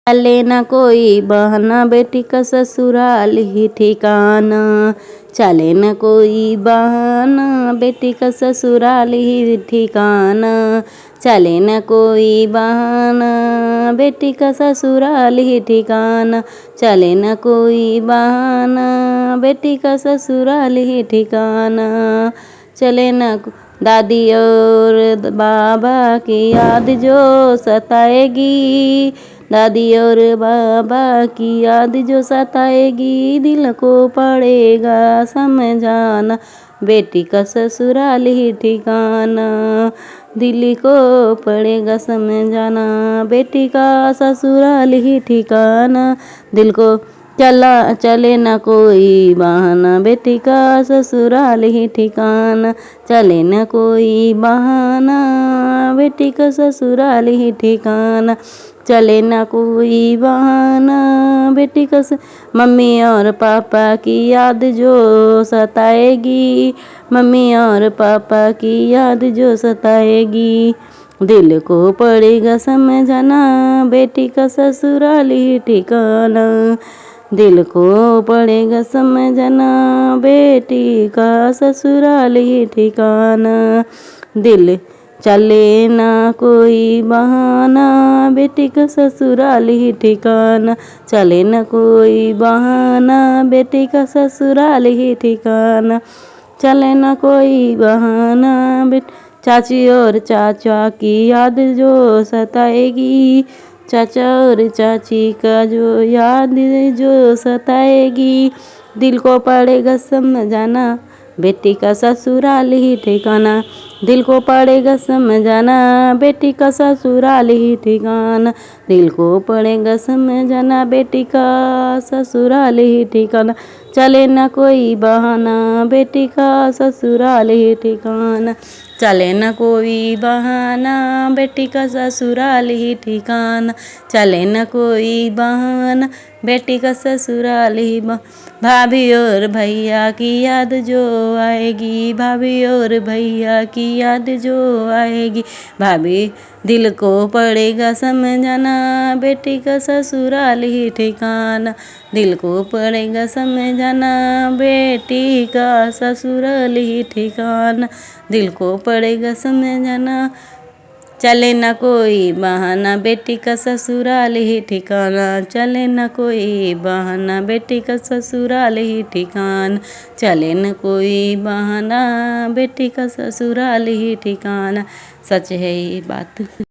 चले न कोई बहाना, बेटी का ससुराल ही ठिकाना। चले न कोई बहाना, बेटी का ससुराल ही ठिकाना। चले न कोई बहाना, बेटी का ससुराल ही ठिकाना। चले न कोई बहाना, बेटी का ससुराल ही ठिकाना। चले न दादी और बाबा की याद जो सताएगी, दादी और बाबा की याद जो सताएगी, दिल को पड़ेगा समझाना, बेटी का ससुराल ही ठिकाना। दिल को पड़ेगा समझाना, बेटी का ससुराल ही ठिकाना। दिल को चले न कोई बहाना, बेटी का ससुराल ही ठिकाना। चले न कोई बहाना, बेटी का ससुराल ही ठिकाना। चले न कोई बहाना, बेटी का मम्मी और पापा की याद जो सताएगी, मम्मी और पापा की याद जो सताएगी, दिल को पड़ेगा समझाना, बेटी का ससुराल ही ठिकाना। दिल को पड़ेगा समझना, बेटी का ससुराल ही ठिकाना। दिल चले ना कोई बहाना, बेटी का ससुराल ही ठिकाना। चले ना कोई बहाना, बेटी का ससुराल ही ठिकाना। चले ना कोई बहाना, चाची और चाचा की याद जो सताएगी, चाचा और चाची का जो याद जो सताएगी, दिल को पड़ेगा समझाना, बेटी का ससुराल ही ठिकाना। दिल को पड़ेगा समझाना, बेटी का ससुराल ही ठिकाना। दिल को पड़ेगा समझाना, बेटी का ससुराल ही ठिकाना। चले ना कोई बहाना, बेटी का ससुराल ही ठिकाना। चले न कोई बहाना, बेटी का ससुराल ही ठिकाना। चले न कोई बहाना, बेटी का ससुराल ही भाभी और भैया की याद जो आएगी, भाभी और भैया की याद जो आएगी, भाभी दिल को पड़ेगा समझाना, बेटी का ससुराल ही ठिकाना। दिल को पड़ेगा समझाना, बेटी का ससुराल ही ठिकाना। दिल को पड़ेगा समझाना, चले ना कोई बहाना, बेटी का ससुराल ही ठिकाना। चले ना कोई बहाना, बेटी का ससुराल ही ठिकाना। चले न कोई बहाना, बेटी का ससुराल ही ठिकाना। सच है ये बात।